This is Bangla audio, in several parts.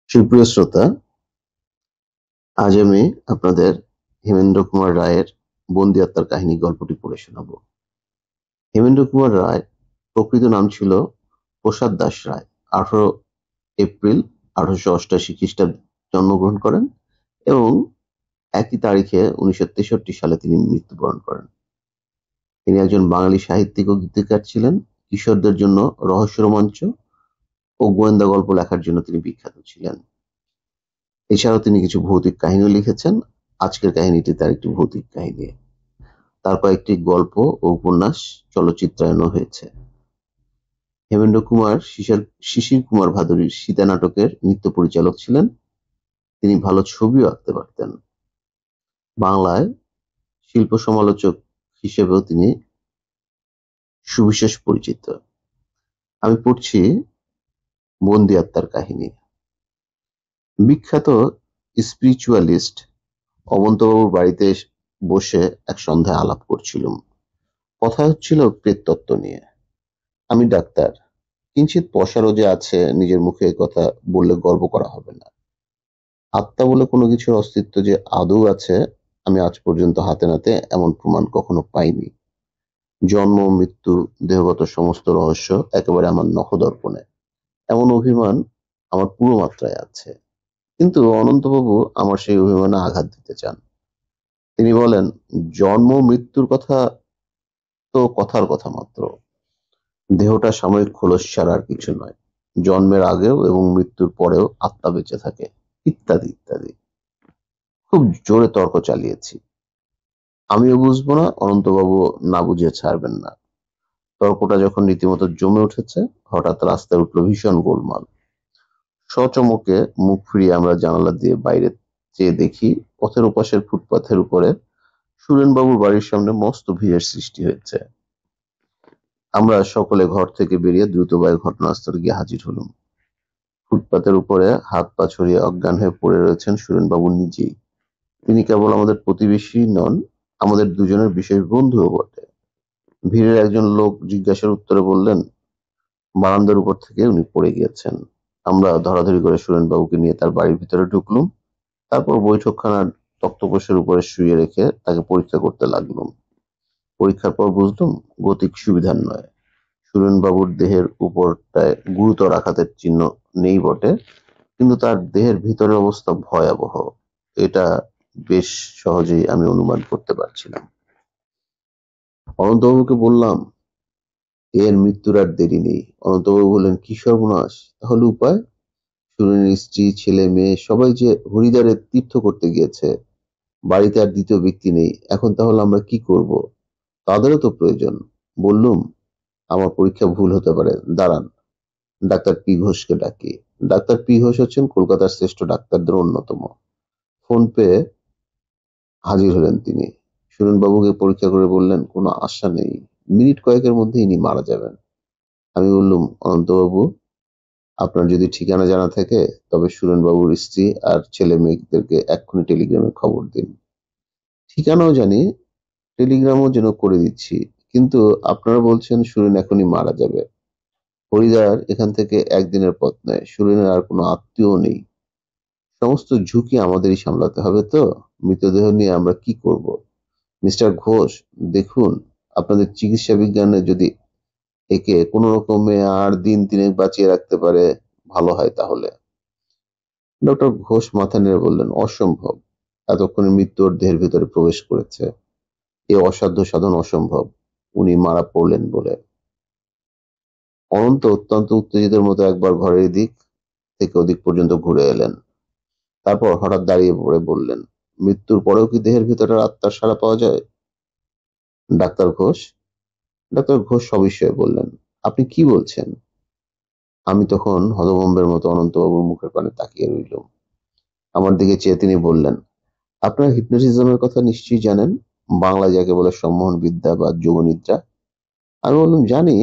সুপ্রিয় শ্রোতা, আজ আমি আপনাদের হেমেন্দ্র কুমার রায়ের বন্দি আত্মার কাহিনী গল্পটি পড়ে শোনাব। হেমেন্দ্র কুমার রায় প্রকৃত নাম ছিল প্রসাদ দাস রায়। 18 এপ্রিল 1888 খ্রিস্টাব্দে জন্মগ্রহণ করেন এবং একই তারিখে 1963 সালে তিনি মৃত্যুবরণ করেন। তিনি একজন বাঙালি সাহিত্যিক ও গীতিকার ছিলেন। কিশোরদের জন্য রহস্য রোমাঞ্চ ও গোয়েন্দা গল্প লেখার জন্য তিনি বিখ্যাত ছিলেন। এছাড়াও তিনি কিছু ভৌতিক কাহিনীও লিখেছেন। আজকের কাহিনীটি তার একটি ভৌতিক কাহিনী। তার কয়েকটি গল্প ও উপন্যাস চলচ্চিত্রায়নও হয়েছে। হেমেন্দ্র কুমার শিশির কুমার ভাদুড়ীর সীতা নাটকের নৃত্য পরিচালক ছিলেন। তিনি ভালো ছবিও আঁকতে পারতেন। বাংলায় শিল্প সমালোচক হিসেবেও তিনি সুবিশেষ পরিচিত। আমি পড়ছি বন্দি আত্মার কাহিনী। বিখ্যাত স্পিরিচুয়ালিস্ট অবন্তবাবুর বাড়িতে বসে এক সন্ধ্যায় আলাপ করছিলুম। কথা হচ্ছিল প্রেততত্ত্ব নিয়ে। আমি ডাক্তার, কিঞ্চিৎ পসারও যে আছে, নিজের মুখে এ কথা বললে গর্ব করা হবে না। আত্মা বলে কোনো কিছুর অস্তিত্ব যে আদৌ আছে, আমি আজ পর্যন্ত হাতে নাতে এমন প্রমাণ কখনো পাইনি। জন্ম মৃত্যু দেহগত সমস্ত রহস্য একেবারে আমার নখদর্পণে, এমন অভিমান আমার পুরো মাত্রায় আছে। কিন্তু অনন্তবাবু আমার সেই অভিমানে আঘাত দিতে চান। তিনি বলেন, জন্ম মৃত্যুর কথা তো কথার কথা মাত্র। দেহটা সাময়িক খোলস ছাড়া আর কিছু নয়। জন্মের আগেও এবং মৃত্যুর পরেও আত্মা বেঁচে থাকে, ইত্যাদি ইত্যাদি। খুব জোরে তর্ক চালিয়েছি। আমিও বুঝবো না, অনন্তবাবু না বুঝিয়ে ছাড়বেন না। তর্কটা যখন রীতিমতো জমে উঠেছে, হঠাৎ রাস্তায় উঠল ভীষণ গোলমাল। সচমকে মুখ ফিরিয়ে আমরা জানালা দিয়ে বাইরে চেয়ে দেখি, পথের ওপাশের ফুটপাথের উপরে সুরেনবাবুর বাড়ির সামনে মস্ত ভিড়ের সৃষ্টি হয়েছে। আমরা সকলে ঘর থেকে বেরিয়ে দ্রুতবায়ে ঘটনাস্থলে গিয়ে হাজির হলুম। ফুটপাতের উপরে হাত পা ছড়িয়ে অজ্ঞান হয়ে পড়ে রয়েছেন সুরেনবাবু নিজেই। তিনি কেবল আমাদের প্রতিবেশী নন, আমাদের দুজনের বিশেষ বন্ধুও বটে। ভিড়ের একজন লোক জিজ্ঞাসার উত্তরে বললেন, বারান্দার উপর থেকে উনি পড়ে গিয়েছেন। আমরা ধরাধরি করে সুরেনবাবুকে নিয়ে তার বাড়ির ভিতরে ঢুকলুম। তারপর বৈঠকখানার তক্তপোশের উপরে শুইয়ে রেখে তাকে পরীক্ষা করতে লাগলুম। পরীক্ষার পর বুঝলুম, গতিক সুবিধার নয়। সুরেনবাবুর দেহের উপরটায় গুরুতর আঘাতের চিহ্ন নেই বটে, কিন্তু তার দেহের ভিতরের অবস্থা ভয়াবহ। এটা বেশ সহজেই আমি অনুমান করতে পারছিলাম। অনন্তবাবুকে বললাম, এর মৃত্যুর আর দেরি নেই। অনন্তবাবু বললেন, কি সর্বনাশ! তাহলে উপায়? সুরেনের স্ত্রী, ছেলে মেয়ে সবাই যে হরিদ্বারে তীর্থ করতে গিয়েছে। বাড়িতে আর দ্বিতীয় ব্যক্তি নেই। এখন তাহলে আমরা কি করব? তাদেরও তো প্রয়োজন। বললুম, আমার পরীক্ষা ভুল হতে পারে, দাঁড়ান, ডাক্তার পি ঘোষকে ডাকি। ডাক্তার পি ঘোষ হচ্ছেন কলকাতার শ্রেষ্ঠ ডাক্তারদের অন্যতম। ফোন পেয়ে হাজির হলেন তিনি। সুরেনবাবুকে পরীক্ষা করে বললেন, কোনো আশা নেই, মিনিট কয়েকের মধ্যে ইনি মারা যাবেন। আমি বললুম, অনন্তবাবু, আপনার যদি ঠিকানা জানা থাকে তবে সুরেনবাবুর স্ত্রী আর ছেলে মেয়েদেরকে এক্ষুনি টেলিগ্রামে খবর দিন। ঠিকানাও জানি, টেলিগ্রামও যেন করে দিচ্ছি, কিন্তু আপনারা বলছেন সুরেন এখনই মারা যাবে। হরিদ্বার এখান থেকে একদিনের পথ নয়। সুরেনের আর কোনো আত্মীয় নেই। সমস্ত ঝুঁকি আমাদেরই সামলাতে হবে তো। মৃতদেহ নিয়ে আমরা কি করব? মিস্টার ঘোষ, দেখুন, আপনাদের চিকিৎসা বিজ্ঞানে যদি একে কোনো রকমে আর দিন তিনেক বাঁচিয়ে রাখতে পারে, ভালো হয় তাহলে। ডক্টর ঘোষ মাথা নেড়ে বললেন, অসম্ভব। এতক্ষণে মৃত্যু ওর দেহের ভিতরে প্রবেশ করেছে। এ অসাধ্য সাধন অসম্ভব। উনি মারা পড়লেন বলে। অনন্ত অত্যন্ত উত্তেজিতের মতো একবার ঘরের এদিক থেকে ওদিক পর্যন্ত ঘুরে এলেন। তারপর হঠাৎ দাঁড়িয়ে পড়ে বললেন, মৃত্যুর পরেও কি দেহের ভিতরের আত্মার সাড়া পাওয়া যায়? ডাক্তার ঘোষ ডাক্তার ঘোষ সবিস্ময়ে বললেন, আপনি কি বলছেন? আমি তখন হতভম্বের মতো অনন্তবাবুর মুখের পানে তাকিয়ে রইলুম। আমার দিকে চেয়ে তিনি বললেন, আপনারা হিপনোটিজমের কথা নিশ্চয়ই জানেন, বাংলায় যাকে বলে সম্মোহন বিদ্যা বা যোগনিদ্রা। আমি বললাম, জানি,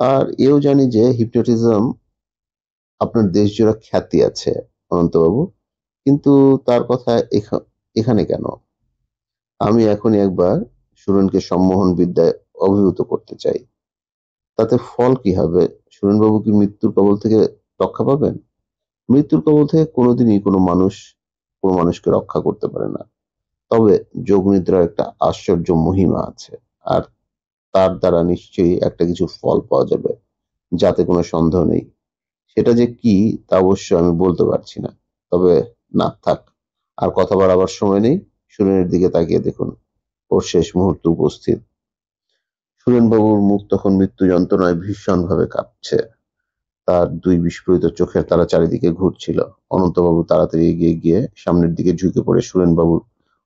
আর এও জানি যে হিপনোটিজম আপনার দেশজোড়া খ্যাতি আছে অনন্তবাবু, কিন্তু তার কথা এখানে কেন? আমি এখনই একবার সুরেনকে সম্মোহন বিদ্যায় অভিভূত করতে চাই। তাতে ফল কি হবে? সুরেনবাবু কি মৃত্যুর কবল থেকে রক্ষা পাবেন? মৃত্যুর কবল থেকে কোনোদিনই কোনো মানুষকে রক্ষা করতে পারে না। তবে যোগনিদ্রার একটা আশ্চর্য মহিমা আছে, আর তার দ্বারা নিশ্চয়ই একটা কিছু ফল পাওয়া যাবে, যাতে কোনো সন্দেহ নেই। সেটা যে কি তা অবশ্য আমি বলতে পারছি না। তবে না, থাক, আর কথা বাড়াবার সময় নেই। সুরেনের দিকে তাকিয়ে দেখুন, ওর শেষ মুহূর্ত উপস্থিত। সুরেনবাবুর মুখ তখন মৃত্যু যন্ত্রণায় ভীষণভাবে কাঁপছে। তার দুই বিস্ফারিত চোখের তারা চারিদিকে ঘুরছিল। অনন্তবাবু তাড়াতাড়ি এগিয়ে গিয়ে সামনের দিকে ঝুঁকে পড়ে সুরেনবাবুর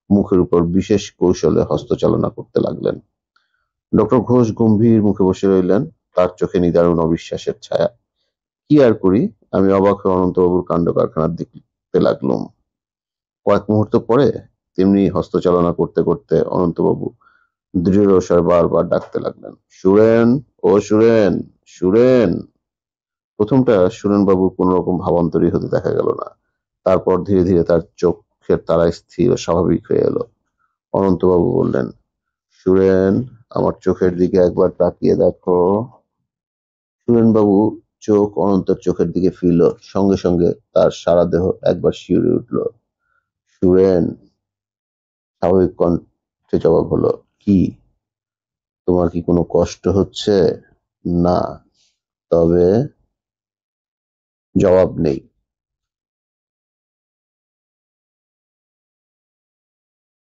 মুখের উপর বিশেষ কৌশলে হস্তচালনা করতে লাগলেন। ডক্টর ঘোষ গম্ভীর মুখে বসে রইলেন, তার চোখে নিদারুণ অবিশ্বাসের ছায়া। কি আর করি, আমি অবাক হয়ে অনন্তবাবুর কাণ্ড কারখানা দেখতে লাগলুম। কয়েক মুহূর্ত পরে তেমনি হস্তচালনা করতে করতে অনন্তবাবু দৃঢ়স্বরে বারবার ডাকতে লাগলেন, সুরেন, ও সুরেন, সুরেন। প্রথমটা সুরেনবাবুর কোনোরকম ভাবান্তরই হতে দেখা গেল না। তারপর ধীরে ধীরে তার চোখের তারা স্থির ও স্বাভাবিক হয়ে এলো। অনন্তবাবু বললেন, সুরেন, আমার চোখের দিকে একবার তাকিয়ে দেখো। সুরেনবাবু চোখ অনন্তর চোখের দিকে ফিরল, সঙ্গে সঙ্গে তার সারা দেহ একবার শিউরে উঠল। সুরেন, স্বাভাবিক কণ্ঠে জবাব হলো, কি? তোমার কি কোনো কষ্ট হচ্ছে? না। তবে জবাব নেই।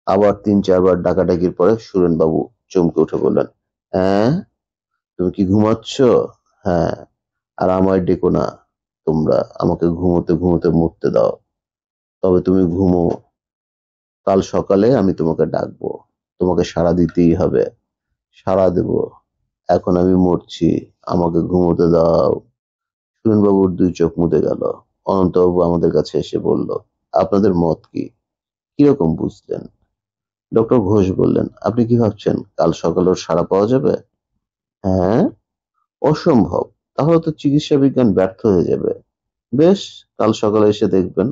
আবার তিন চারবার ডাকাডাকির পরে সুরেনবাবু চমকে উঠে বললেন, হ্যাঁ, তুমি কি ঘুমাচ্ছ? হ্যাঁ, আর আমায় ডেকো না। তোমরা আমাকে ঘুমোতে ঘুমোতে মরতে দাও। তবে তুমি ঘুমো, কাল সকালে আমি তোমাকে ডাকবো। তোমাকে সাড়া দিতেই হবে। সাড়া দেব। এখন আমি মরছি, আমাকে ঘুমোতে দাও। সুরেনবাবুর দুই চোখ মুদে গেল। অনন্তবাবু আমাদের কাছে এসে বলল, আপনাদের মত কি? কিরকম বুঝলেন? ডক্টর ঘোষ বললেন, আপনি কি ভাবছেন কাল সকালে ওর সাড়া পাওয়া যাবে? হ্যাঁ, অসম্ভব। তাহলে তো চিকিৎসা বিজ্ঞান ব্যর্থ হয়ে যাবে। বেশ, কাল সকালে এসে দেখবেন।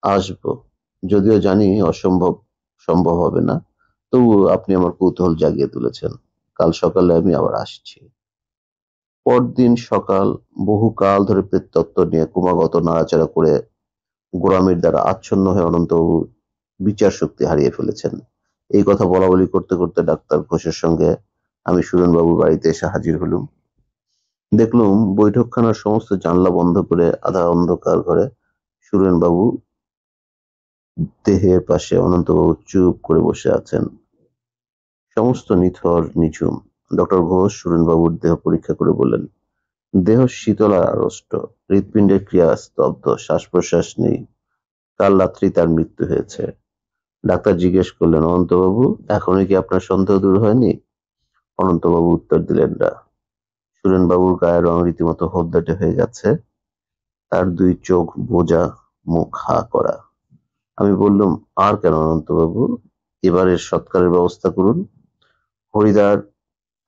আসবো, যদিও জানি সম্ভব হবে না। তবু আপনি আমার কৌতূহল জাগিয়ে তুলেছেন। কাল সকালে আমি আবার আসছি। পরদিন সকাল। বহুকাল ধরে প্রেততত্ত্ব নিয়ে ক্রমাগত নাড়াচাড়া করে গোঁড়ামির দ্বারা আচ্ছন্ন হয়ে অনন্তবাবু বিচার শক্তি হারিয়ে ফেলেছেন। এই কথা বলাবলি করতে করতে ডাক্তার ঘোষের সঙ্গে আমি সুরেনবাবুর বাড়িতে এসে হাজির হলুম। দেখলুম বৈঠকখানার সমস্ত জানলা বন্ধ করে আধা অন্ধকার ঘরে সুরেনবাবু দেহের পাশে অনন্তবাবু চুপ করে বসে আছেন। সমস্ত নিথর নিঝুম। ডক্টর ঘোষ সুরেনবাবুর দেহ পরীক্ষা করে বললেন, দেহ শীতল আর আড়ষ্ট, হৃৎপিণ্ডের ক্রিয়া স্তব্ধ, শ্বাস-প্রশ্বাস নেই। কাল রাত্রেই তার মৃত্যু হয়েছে। ডাক্তার জিজ্ঞেস করলেন, অনন্তবাবু, এখনো কি আপনার সন্দেহ দূর হয়নি? অনন্তবাবু উত্তর দিলেন না। সুরেনবাবুর গায়ের রং রীতিমতো হলদেটে হয়ে গেছে। তার দুই চোখ বোজা, মুখ হাঁ করা। আমি বললুম, আর কেন অনন্তবাবু, এবারের সৎকারের ব্যবস্থা করুন। হরিদ্বার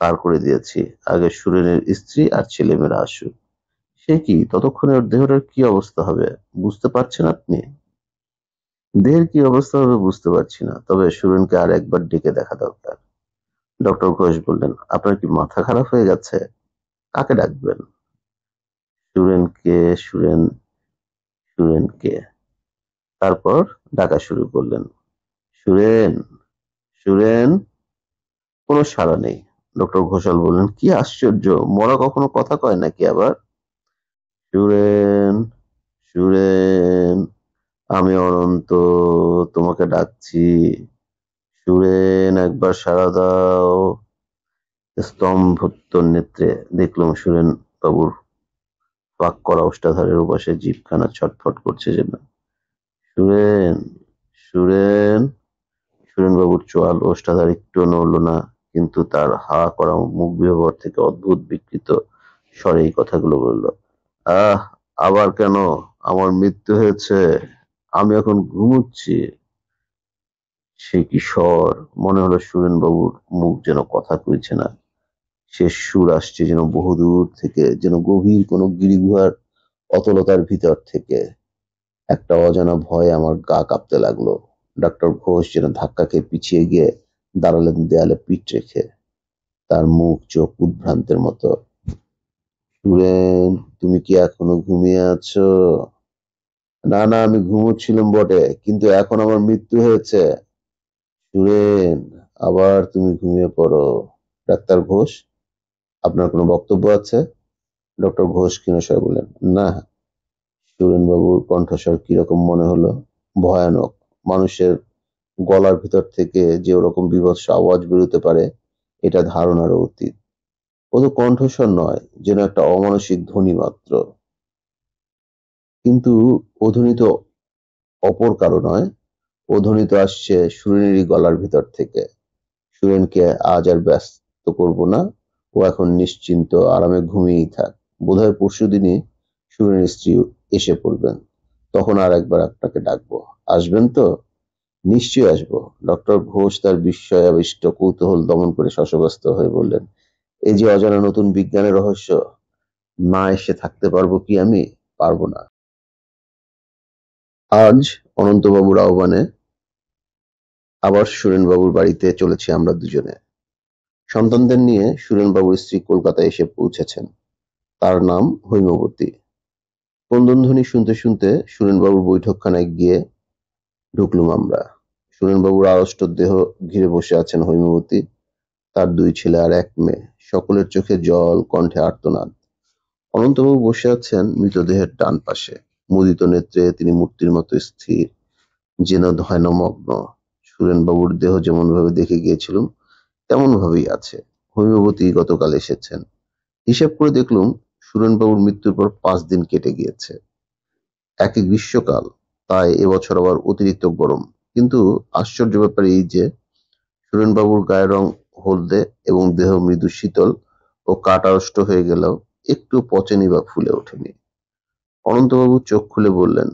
পার করে দিয়েছি, আগে সুরেনের স্ত্রী আর ছেলেমেয়েরা আসুক। সে কি, ততক্ষণে ওর দেহটার কি অবস্থা হবে বুঝতে পারছেন আপনি? দেহের কি অবস্থা হবে বুঝতে পারছি না, তবে সুরেনকে আর একবার ডেকে দেখা দরকার। ডক্টর ঘোষ বললেন, আপনার কি মাথা খারাপ হয়ে গেছে? কাকে ডাকবেন? সুরেনকে, সুরেন, সুরেনকে। তারপর ডাকা শুরু করলেন, সুরেন, সুরেন। কোনো সাড়া নেই। ডক্টর ঘোষাল বললেন, কি আশ্চর্য, মরা কখনো কথা কয় নাকি আবার? সুরেন, সুরেন, আমি অনন্ত, তোমাকে ডাকছি। সুরেন, একবার সাড়া দাও। স্তম্ভোত্তর নেত্রে দেখলুম সুরেন বাবুর ফাঁক করা ওষ্ঠাধরের ওপাশে জিভখানা ছটফট করছে যেন। সুরেন, সুরেন। সুরেনবাবুর চোয়াল ওষ্ঠাধর একটুও নড়ল না, কিন্তু তার হা করা মুখ বিহ্বল থেকে অদ্ভুত বিকৃত স্বরে এই কথাগুলো বলল, আহ, আবার কেন? আমার মৃত্যু হয়েছে, আমি এখন ঘুমুচ্ছি। সে কি স্বর! মনে হলো সুরেনবাবুর মুখ যেন কথা কইছে না, সে সুর আসছে যেন বহুদূর থেকে, যেন গভীর কোনো গিরিগুহার অতলতার ভিতর থেকে। একটা অজানা ভয়ে আমার গা কাঁপতে লাগলো। ডক্টর ঘোষ যেন ধাক্কা খেয়ে পিছিয়ে গিয়ে দাঁড়ালেন দেয়ালে পিঠ রেখে, তার মুখ চোখ উদ্ভ্রান্তের মতো। সুরেন, তুমি কি এখনো ঘুমিয়ে আছো? না না, আমি ঘুমোচ্ছিলাম বটে, কিন্তু এখন আমার মৃত্যু হয়েছে। সুরেন, আবার তুমি ঘুমিয়ে পড়ো। ডাক্তার ঘোষ, আপনার কোনো বক্তব্য আছে? ডক্টর ঘোষ ক্ষীণস্বরে বললেন, না। সুরেনবাবুর কণ্ঠস্বর কিরকম মনে হলো? ভয়ানক। মানুষের গলার ভিতর থেকে যে ওরকম বীভৎস আওয়াজ বেরোতে পারে, এটা ধারণারও অতীত। ও তো কণ্ঠস্বর নয়, যেন একটা অমানসিক ধ্বনি মাত্র। কিন্তু ও ধ্বনি তো অপর কারো নয়, ও ধ্বনি তো আসছে সুরেনেরই গলার ভিতর থেকে। সুরেনকে আজ আর ব্যস্ত করব না, ও এখন নিশ্চিন্ত আরামে ঘুমিয়েই থাক। বোধহয় পরশুদিনই সুরেনের স্ত্রী এসে পড়বেন, তখন আর একবার আপনাকে ডাকবো। আসবেন তো? নিশ্চয়ই আসবো। ডক্টর ঘোষ তার বিস্ময়াবিষ্ট কৌতূহল দমন করে শশব্যস্ত হয়ে বললেন, এই যে অজানা নতুন বিজ্ঞানের রহস্য, না এসে থাকতে পারবো কি আমি? পারবো না। আজ অনন্তবাবুর আহ্বানে আবার সুরেনবাবুর বাড়িতে চলেছি আমরা দুজনে। সন্তানদের নিয়ে সুরেনবাবুর স্ত্রী কলকাতায় এসে পৌঁছেছেন। তার নাম হৈমবতী। ক্রন্দনধ্বনি শুনতে শুনতে সুরেনবাবুর বৈঠকখানায় গিয়ে ঢুকলুম আমরা। সুরেনবাবুর আড়ষ্ট দেহ ঘিরে বসে আছেন হৈমবতী, তার দুই ছেলে আর এক মেয়ে। সকলের চোখে জল, কণ্ঠে আর্তনাদ। অনন্তবাবু বসে আছেন মৃতদেহের ডান পাশে। মুদিত নেত্রে তিনি মূর্তির মতো স্থির, যেন ধ্যানমগ্ন। সুরেনবাবুর দেহ যেমনভাবে দেখে গিয়েছিলুম তেমন ভাবেই আছে। হৈমবতী গতকাল এসেছেন। হিসাব করে দেখলুম সুরেনবাবুর মৃত্যুর পর 5 দিন কেটে গিয়েছে। একে গ্রীষ্মকাল, তাই এবছর আবার অতিরিক্ত গরম। কিন্তু আশ্চর্য ব্যাপার এই যে, সুরেনবাবুর গায়ের রং হলদে এবং দেহ মৃদু শীতল ও কাঁটাষ্ট হয়ে গেলেও একটু পচেনি বা ফুলে ওঠেনি। অনন্তবাবু চোখ খুলে বললেন,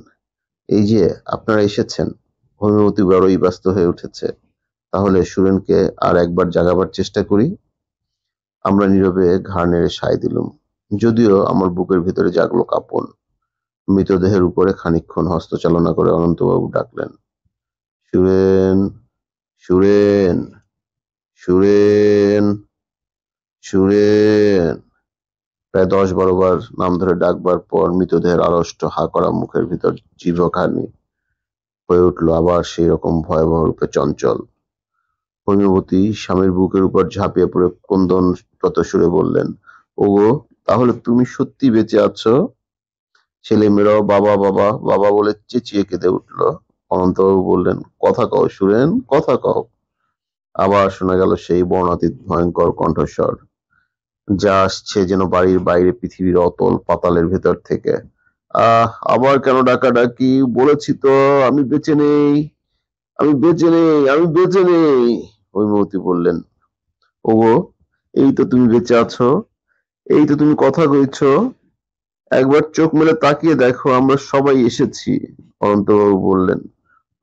এই যে আপনারা এসেছেন। হৈমবতী বড়ই ব্যস্ত হয়ে উঠেছে। তাহলে সুরেনকে আর একবার জাগাবার চেষ্টা করি। আমরা নীরবে ঘাড় নেড়ে সায় দিলুম। যদিও আমার বুকের ভিতরে জাগলো কাঁপন। মৃতদেহের উপরে খানিকক্ষণ হস্তচালনা করে অনন্তবাবু ডাকলেন, সুরেন, সুরেন, সুরেন, সুরেন। প্রায় 10-12 বার নাম ধরে ডাকবার পর মৃতদেহের আড়ষ্ট হা করা মুখের ভিতর জিভখানি হয়ে উঠল আবার সেই রকম ভয়াবহ রূপে চঞ্চল। হৈমবতী স্বামীর বুকের উপর ঝাঁপিয়ে পড়ে ক্রন্দনরত সুরে বললেন, ওগো, তাহলে তুমি সত্যি বেঁচে আছো? ছেলেমেয়েরাও বাবা বাবা বাবা বলে চেঁচিয়ে কেঁদে উঠল। অনন্তবাবু বললেন, কথা কও সুরেন, কথা কও। আবার শোনা গেল সেই বর্ণাতীত ভয়ঙ্কর কণ্ঠস্বর, যা আসছে যেন বাড়ির বাইরে পৃথিবীর অতল পাতালের ভেতর থেকে। আহ, আবার কেন ডাকাডাকি? বলেছি তো আমি বেঁচে নেই, আমি বেঁচে নেই, আমি বেঁচে নেই। হৈমবতী বললেন, ওগো, এই তো তুমি বেঁচে আছো, এই তো তুমি কথা কইছো, একবার চোখ মেলে তাকিয়ে দেখো, আমরা সবাই এসেছি। অনন্তবাবু বললেন,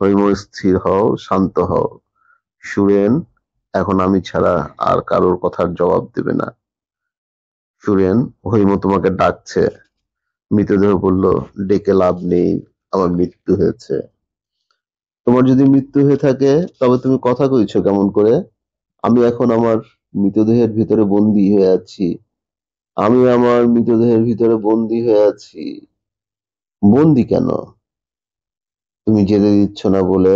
হৈম, স্থির হও, শান্ত হও। সুরেন এখন আমি ছাড়া আর কারোর কথার জবাব দেবে না। সুরেন, হৈম তোমাকে ডাকছে। মৃতদেহ বলল, ডেকে লাভ নেই, আমার মৃত্যু হয়েছে। তোমার যদি মৃত্যু হয়ে থাকে তবে তুমি কথা কইছো কেমন করে? আমি এখন আমার মৃতদেহের ভিতরে বন্দী হয়ে আছি। আমি আমার মৃতদেহের ভিতরে বন্দী হয়ে আছি। বন্দী কেন? তুমি যেতে দিচ্ছ না বলে।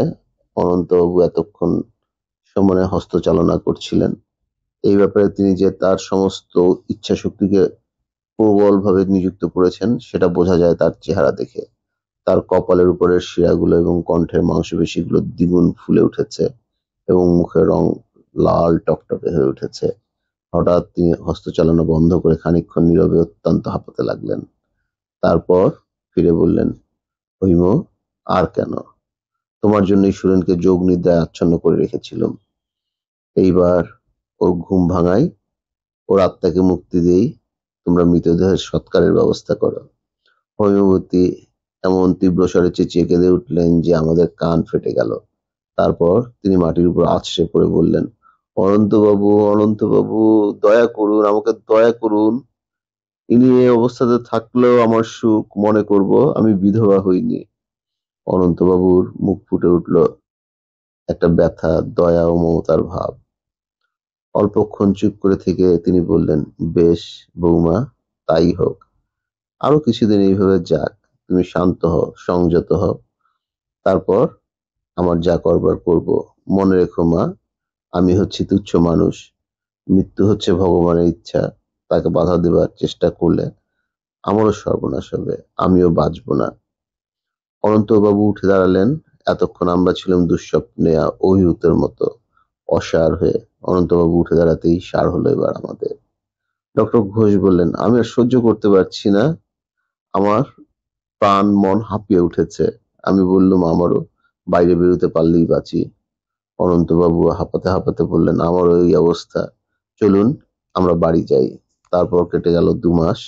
অনন্তবাবু এতক্ষণ সমানে হস্তচালনা করছিলেন। এই ব্যাপারে তিনি যে তার সমস্ত ইচ্ছাশক্তিকে প্রবলভাবে নিযুক্ত করেছেন সেটা বোঝা যায় তার চেহারা দেখে। তার কপালের উপরের শিরাগুলো এবং কণ্ঠের মাংসপেশিগুলো দ্বিগুণ ফুলে উঠেছে এবং মুখের রং লাল টকটকে হয়ে উঠেছে। হঠাৎ তিনি হস্তচালনা বন্ধ করে খানিকক্ষণ নীরবে অত্যন্ত হাঁপাতে লাগলেন। তারপর ফিরে বললেন, হৈম, আর কেন? তোমার জন্যই সুরেনকে যোগ নিদ্রায় আচ্ছন্ন করে রেখেছিলুম। এইবার ওর ঘুম ভাঙাই, ওর আত্মাকে মুক্তি দেই, তোমরা মৃতদেহের সৎকারের ব্যবস্থা করো। হৈমবতী এমন তীব্র স্বরে চেঁচিয়ে কেঁদে উঠলেন যে আমাদের কান ফেটে গেল। তারপর তিনি মাটির উপর আছড়ে পড়ে বললেন, অনন্তবাবু, অনন্তবাবু, দয়া করুন, আমাকে দয়া করুন। ইনি এ অবস্থাতে থাকলেও আমার সুখ মনে করব, আমি বিধবা হইনি। অনন্তবাবুর মুখ ফুটে উঠল একটা ব্যথা, দয়া ও মমতার ভাব। অল্পক্ষণ চুপ করে থেকে তিনি বললেন, বেশ বৌমা, তাই হোক, আরো কিছুদিন এইভাবে যাক। তুমি শান্ত হও, সংযত হও। তারপর আমার যা করবার করব। মনে রেখো মা, আমি হচ্ছি তুচ্ছ মানুষ। মৃত্যু হচ্ছে ভগবানের ইচ্ছা। তাকে বাধা দেবার চেষ্টা করলে আমারও সর্বনাশ হবে, আমিও বাঁচব না। অনন্তবাবু উঠে দাঁড়ালেন। এতক্ষণ আমরা ছিলাম দুঃস্বপ্নে অভিভূতের মতো অসাড় হয়ে। অনন্তবাবু উঠে দাঁড়াতেই সার হলো এবার আমাদের। ডক্টর ঘোষ বললেন, আমি আর সহ্য করতে পারছি না। আমার প্রাণ মন হাঁপিয়ে উঠেছে। আমি বললুম, আমারও। বাইরে বেরোতে পারলেই বাঁচি। অনন্তবাবু হাঁপাতে হাঁপাতে বললেন, আমারও এই অবস্থা। চলুন আমরা বাড়ি যাই। তারপর কেটে গেল 2 মাস।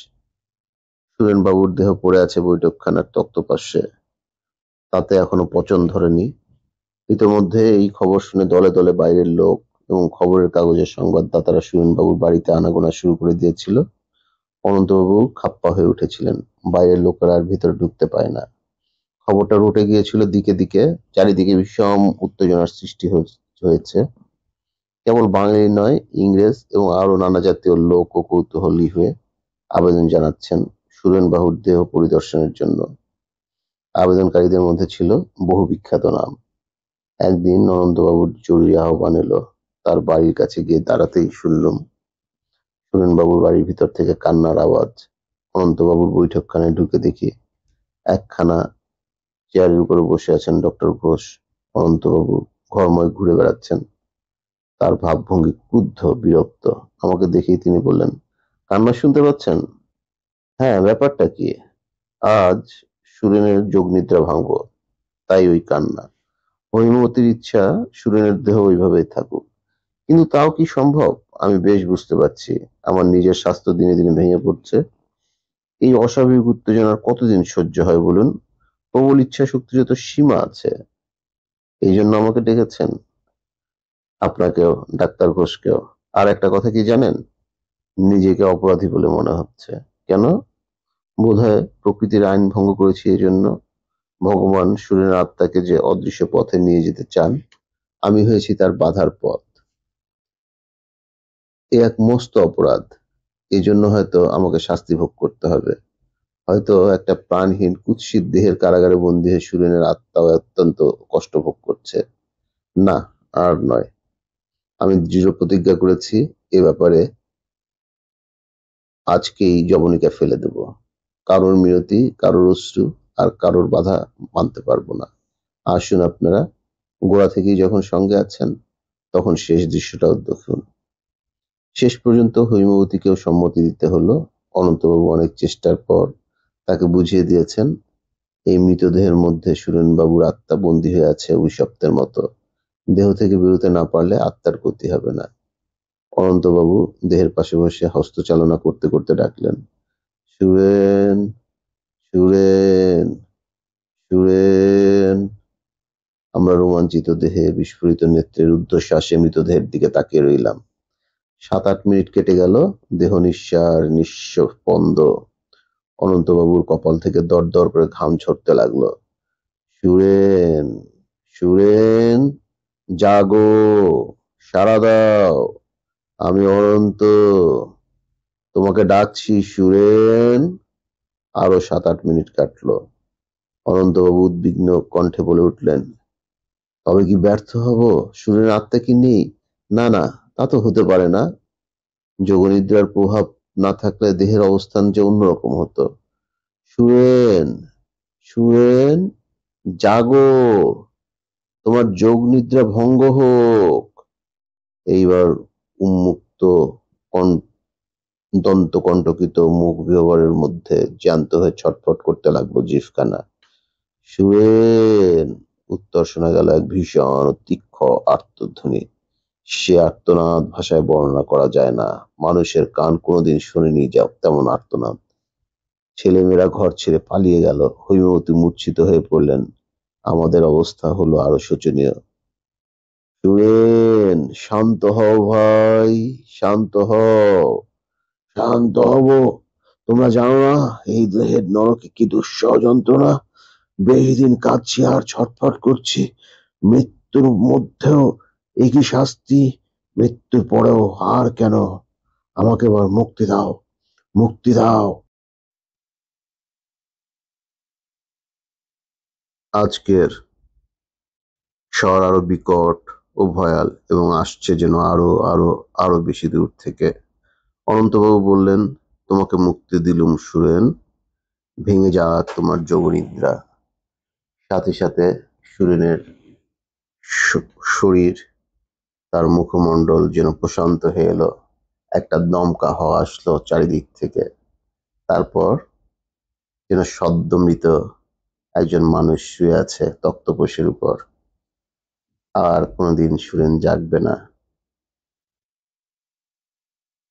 সুরেনবাবুর দেহ পড়ে আছে বৈঠকখানার তক্তপার্শ্বে। তাতে এখনো পচন ধরেনি। ইতোমধ্যে এই খবর শুনে দলে দলে বাইরের লোক এবং খবরের কাগজের সংবাদদাতারা সুরেনবাবুর বাড়িতে আনাগোনা শুরু করে দিয়েছিল। অনন্তবাবু খাপ্পা হয়ে উঠেছিলেন। বাইরের লোকেরা আর ভিতরে ঢুকতে পায় না। খবরটা রটে গিয়েছিল দিকে দিকে। চারিদিকে বিষম উত্তেজনার সৃষ্টি হয়েছে। কেবল বাঙালি নয়, ইংরেজ এবং আরো নানা জাতীয় লোকও কৌতূহলী হয়ে আবেদন জানাচ্ছেন সুরেনবাবুর দেহ পরিদর্শনের জন্য। আবেদনকারীদের মধ্যে ছিল বহু বিখ্যাত নাম। একদিন নরেন্দ্রবাবুর জরুরি আহ্বান এলো। তার বাড়ির কাছে গিয়ে দাঁড়াতেই শুনলুম সুরেনবাবুর বাড়ির ভিতর থেকে কান্নার আওয়াজ। অনন্তবাবুর বৈঠকখানায় ঢুকে দেখি একখানা চেয়ারের উপরে বসে আছেন ডক্টর ঘোষ। অনন্তবাবু ঘরময় ঘুরে বেড়াচ্ছেন। তার ভাবভঙ্গি ক্রুদ্ধ, বিরক্ত। আমাকে দেখেই তিনি বললেন, কান্না শুনতে পাচ্ছেন? হ্যাঁ, ব্যাপারটা কি? আজ সুরেনের যোগনিদ্রা ভাঙব, তাই ওই কান্না। হৈমবতীর ইচ্ছা সুরেনের দেহ ওইভাবেই থাকুক। কিন্তু তাও কি সম্ভব? আমি বেশ বুঝতে পারছি আমার নিজের স্বাস্থ্য দিনে দিনে ভেঙে পড়ছে। এই অস্বাভাবিক উত্তেজনার কতদিন সহ্য হয় বলুন? প্রবল ইচ্ছা শক্তির তো সীমা আছে। এই জন্য আমাকে ডেকেছেন, আপনাকেও, ডাক্তার ঘোষকেও। আর একটা কথা কি জানেন? নিজেকে অপরাধী বলে মনে হচ্ছে। কেন? বোধহয় প্রকৃতির আইন ভঙ্গ করেছি এজন্য। ভগবান সুরেনের আত্মাকে যে অদৃশ্য পথে নিয়ে যেতে চান, আমি হয়েছি তার বাধার পথ। এ এক মস্ত অপরাধ। এজন্য হয়তো আমাকে শাস্তি ভোগ করতে হবে। হয়তো একটা প্রাণহীন কুৎসিত দেহের কারাগারে বন্দী হয়ে সুরেনের আত্মাও অত্যন্ত কষ্ট ভোগ করছে। না, আর নয়। আমি দৃঢ় প্রতিজ্ঞা করেছি, এ ব্যাপারে আজকেই যবনিকা ফেলে দেব। কারোর মিনতি, কারোর অশ্রু আর কারোর বাধা মানতে পারবো না। আসুন আপনারা, গোড়া থেকেই যখন সঙ্গে আছেন, তখন শেষ দৃশ্যটাও দেখুন। শেষ পর্যন্ত হৈমবতীকেও সম্মতি দিতে হলো। অনন্তবাবু অনেক চেষ্টার পর তাকে বুঝিয়ে দিয়েছেন, এই মৃতদেহের মধ্যে সুরেনবাবুর আত্মা বন্দী হয়ে আছে অভিশপ্তের মতো। দেহ থেকে বেরোতে না পারলে আত্মার ক্ষতি হবে না। অনন্তবাবু দেহের পাশে বসে হস্তচালনা করতে করতে ডাকলেন, সুরেন, সুরেন, সুরেন। আমরা রোমাঞ্চিত দেহে, বিস্ফোরিত নেত্রের ঊর্ধ্বশ্বাসে মৃতদেহের দিকে তাকিয়ে রইলাম। 7-8 মিনিট কেটে গেল। দেহ নিঃসাড়, নিঃস্পন্দ। অনন্তবাবুর কপাল থেকে দরদর করে ঘাম ঝরতে লাগলো। সুরেন, সুরেন, জাগো, সাড়া দাও, আমি অনন্ত, তোমাকে ডাকছি সুরেন। আরো 7-8 মিনিট কাটলো। অনন্তবাবু উদ্বিগ্ন কণ্ঠে বলে উঠলেন, তবে কি ব্যর্থ হব? সুরেনের আত্মা কি নেই? না না, তা তো হতে পারে না। যোগনিদ্রার প্রভাব না থাকলে দেহের অবস্থান যে অন্যরকম হতো। সুরেন, সুরেন, জাগো, তোমার যোগনিদ্রা ভঙ্গ হোক। এইবার উন্মুক্ত দন্তকণ্টকিত মুখ গহ্বরের মধ্যে জ্যান্ত হয়ে ছটফট করতে লাগলো জিহ্বাখানা। সুরেন! উত্তর শোনা গেল এক ভীষণ তীক্ষ্ণ আর্তধ্বনি। সে আর্তনাদ ভাষায় বর্ণনা করা যায় না। মানুষের কান কোনোদিন শোনেনি তেমন আর্তনাদ। ছেলেমেয়েরা ঘর ছেড়ে পালিয়ে গেল। হৈমবতী মূর্ছিত হয়ে পড়লেন। আমাদের অবস্থা হলো আরো শোচনীয়। সুরেন, শান্ত হও ভাই, শান্ত হও। শান্ত হব? তোমরা জানো না এই দেহের নরকে কি দুঃসহ যন্ত্রণা? বেশিদিন কাঁদছি আর ছটফট করছি। মৃত্যুর মধ্যেও একই শাস্তি, মৃত্যুর পরেও আর কেন? আমাকে এবার মুক্তি দাও, মুক্তি দাও। আজকের স্বর আরো বিকট ও ভয়াল এবং আসছে যেন আরো বেশি দূর থেকে। অনন্তবাবু বললেন, তোমাকে মুক্তি দিলুম সুরেন, ভেঙে যাক তোমার যোগনিদ্রা। সাথে সাথে সুরেনের শরীর, তার মুখমণ্ডল যেন প্রশান্ত হয়ে এলো। একটা দমকা হাওয়া আসলো চারিদিক থেকে। তারপর যেন সদ্য মৃত একজন মানুষ শুয়ে আছে তক্তপোশের উপর। আর কোনোদিন সুরেন জাগবে না।